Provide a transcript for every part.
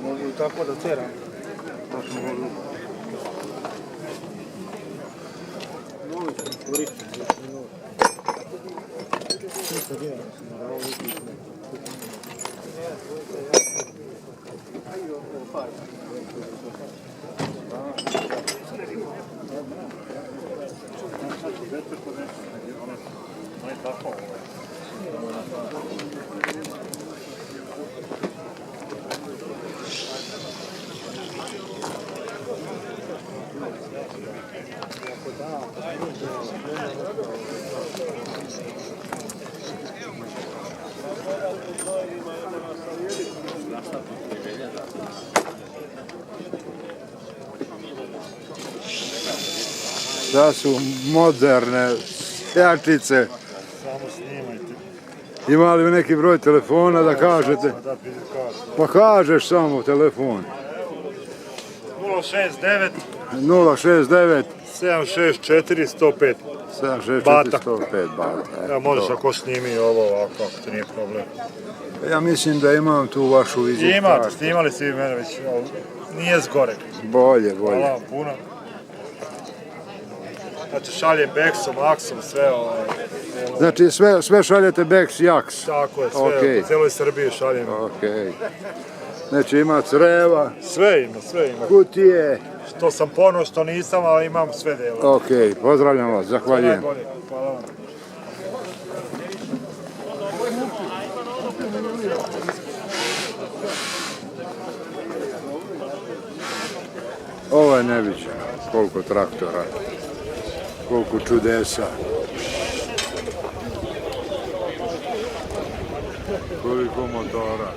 Mogu tako da ceram. Novi sam koristim. Ništa djela, sam da ovo vidim. Da su moderne jačice. Samo snimajte. Ima li neki broj telefona da kažete? Pa kažeš samo telefon. 069 069 764 105. 764 Bata. 105 Bata. Ja, možeš ako snimi ovo ovako, ako to nije problem. Ja mislim da imam tu vašu vizitku. Imate, snimali svi mene već, nije zgore. Bolje. Hvala vam puno. Znači šalje Beksom, Aksom, sve Znači sve šaljete Beks i Aks? Tako je, sve, Okay. po cijeloj Srbiji šaljem. Ok. Znači ima creva. Sve ima. Kutije. Što sam ponos, što nisam, ali imam sve delo. Ok, pozdravljam vas, zahvaljujem. Hvala vam. Ovo je neviđeno, koliko traktora, koliko čudesa, koliko motora.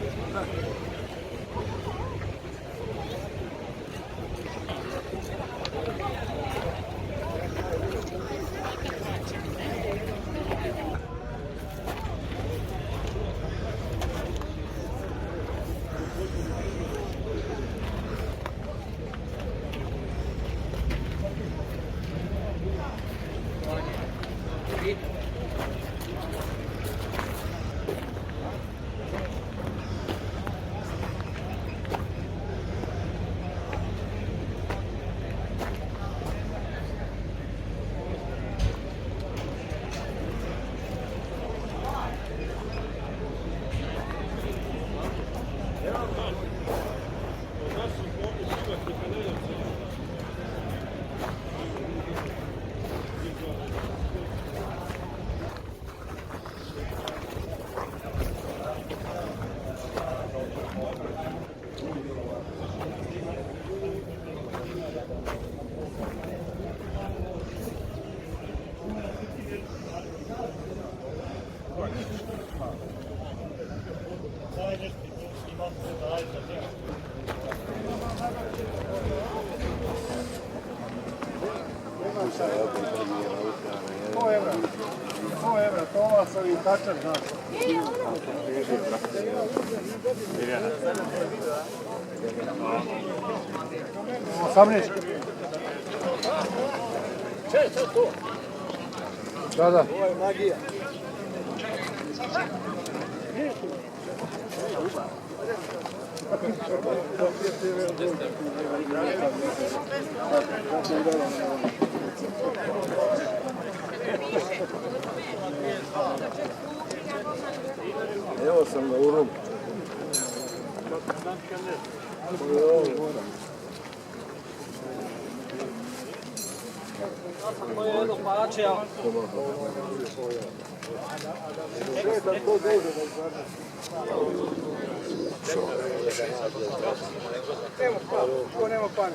€100, to ova sam i tačan, znaš. 18. Da. Ovo je magija. Evo sam na urum. To je jedno palače, ali... Ko nema pan,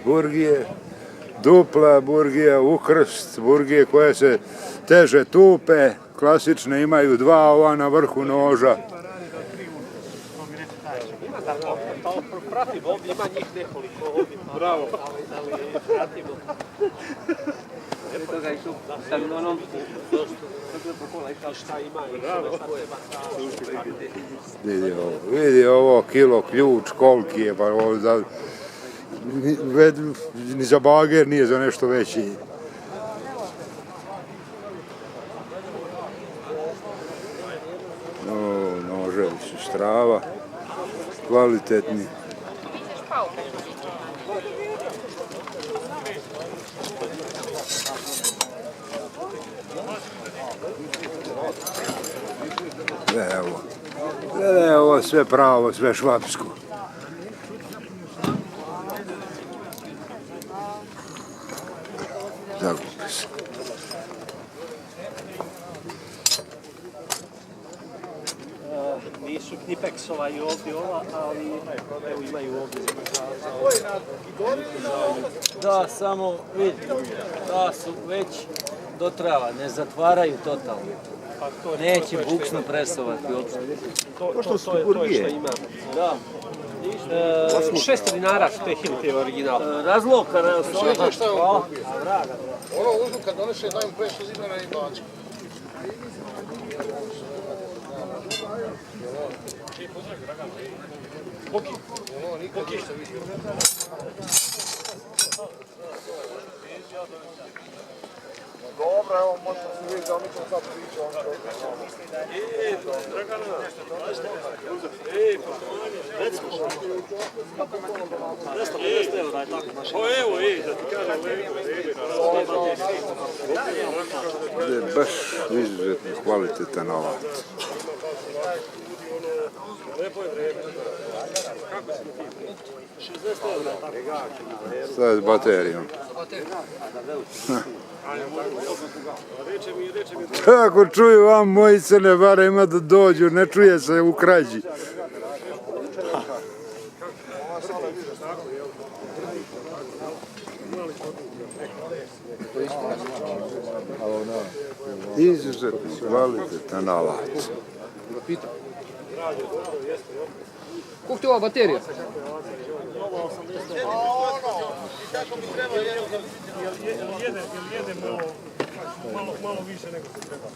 burgije, dupla burgija, ukrst, burgije koje se teže tupe, klasične imaju dva ova na vrhu noža. Pratimo ovdje, ima njih nekoliko ovdje. Bravo. Ali pratimo. Eto ga i tu. Sam onom... Šta ima i Vidi ovo kilo ključ koliki je, pa ovo za... Ni za bager nije za nešto veći. Noževi su strava, kvalitetni. Gledaj ovo sve pravo, sve švapsko. Zagubi se. Nisu Knipeksova i ovdje ova, ali evo imaju ovdje. Da, samo vidite, da su već dotrava, ne zatvaraju totalno. Neće buksno presovati uopšte. Pošto su burgije. Da. 600 dinara, to je Hilti original. Razloka, ne osnovno. Ono uzmu kad donese dajem 500 dinara i bačku. Boki. Ono nikad ništa vidio. Dobro, evo, možda se vidjeti da mi to sad pričao. Dragana, evo, da ti kažem, Baš izuzetno kvalitetan alat. lepo je vreme. Šta je s baterijom? Kako čuju vam moji crne bare ima da dođu, ne čuje se u krađi. Izuzetno kvalitetan alat. Koliko ti ova baterija? Kako mi treba, jedemo malo više nego se treba.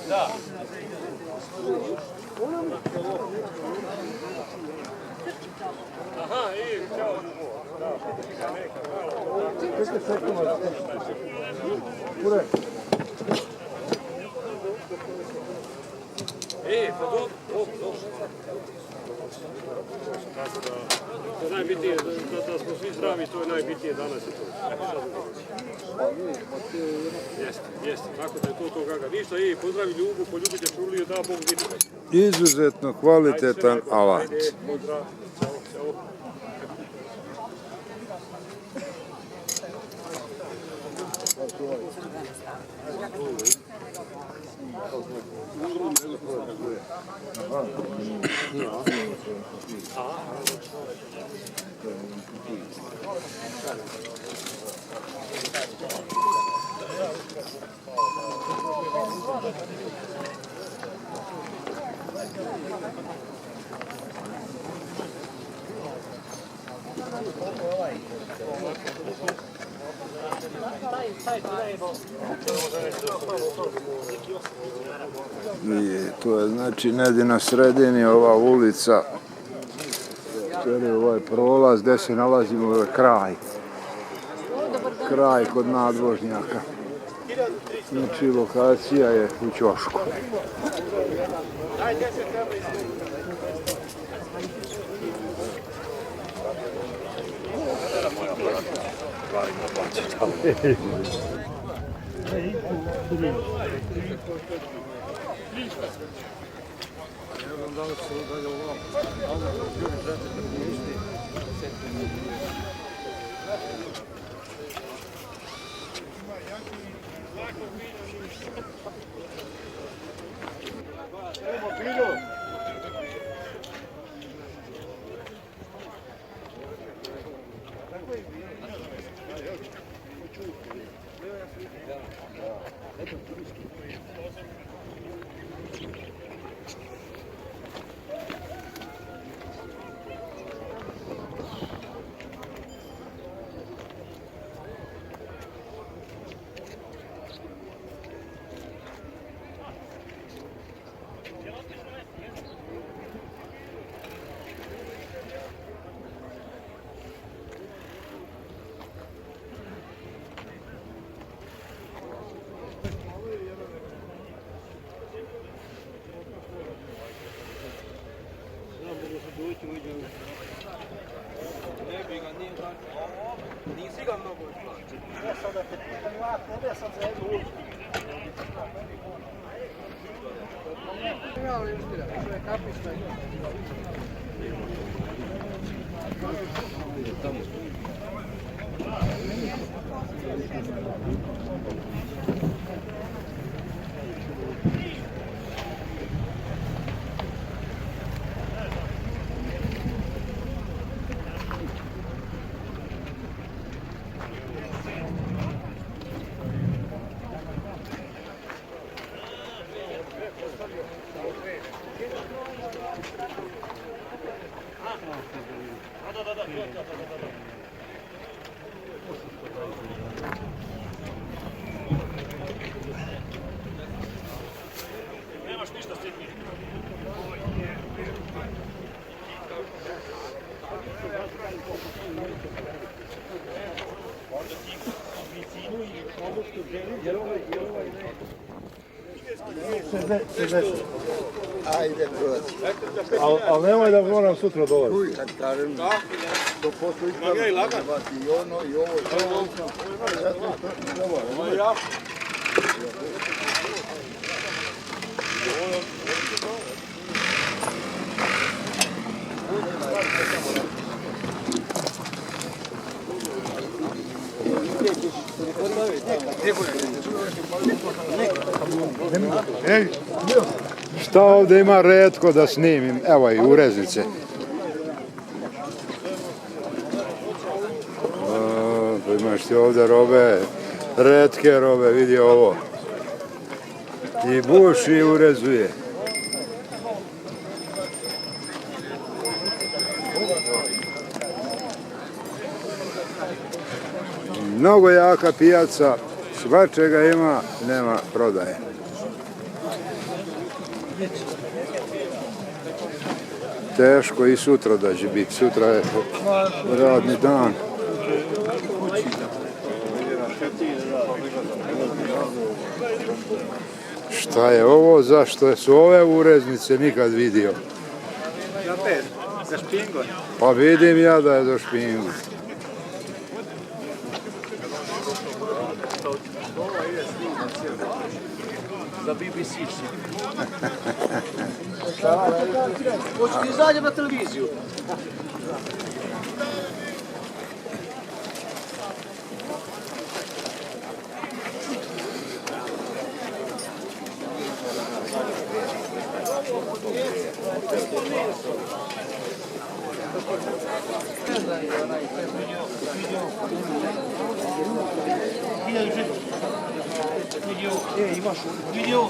Da. Aha, i čao. Pa dobro. To je najbitnije, da smo svi zdravi, to je najbitnije danas. Jeste, tako da je to toga. Ništa, pozdravi Ljubu, poljubite Čuliju, da Bog vidi. Izuzetno kvalitetan alat. Pozdrav, čao. I to je znači negdje na sredini ova ulica, to je ovaj prolaz gdje se nalazimo, ovaj kraj kod nadvožnjaka. Znači lokacija je u ćošku. Ajde, proći. Ali nemoj da moram sutra dolaziti. Kad kažem, to postoji ispravno. I ono, i ovo, i ovo. Šta ovdje ima retko da snimim? Evo i ureznice. Imaš ti ovdje robe, retke robe, vidi ovo. I buši i urezuje. Mnogo jaka pijaca, svačega ima, nema prodaje. Teško i sutra da će biti, sutra je radni dan. Šta je ovo, zašto su ove ureznice nikad vidio? Za špingon. Pa vidim ja da je za špingon. Za BBC. Hoću ti izađem na televiziju. Imaš video?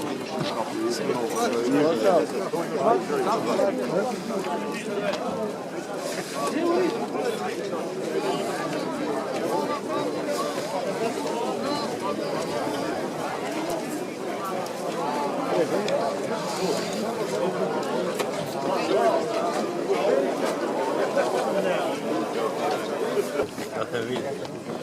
Da vidi.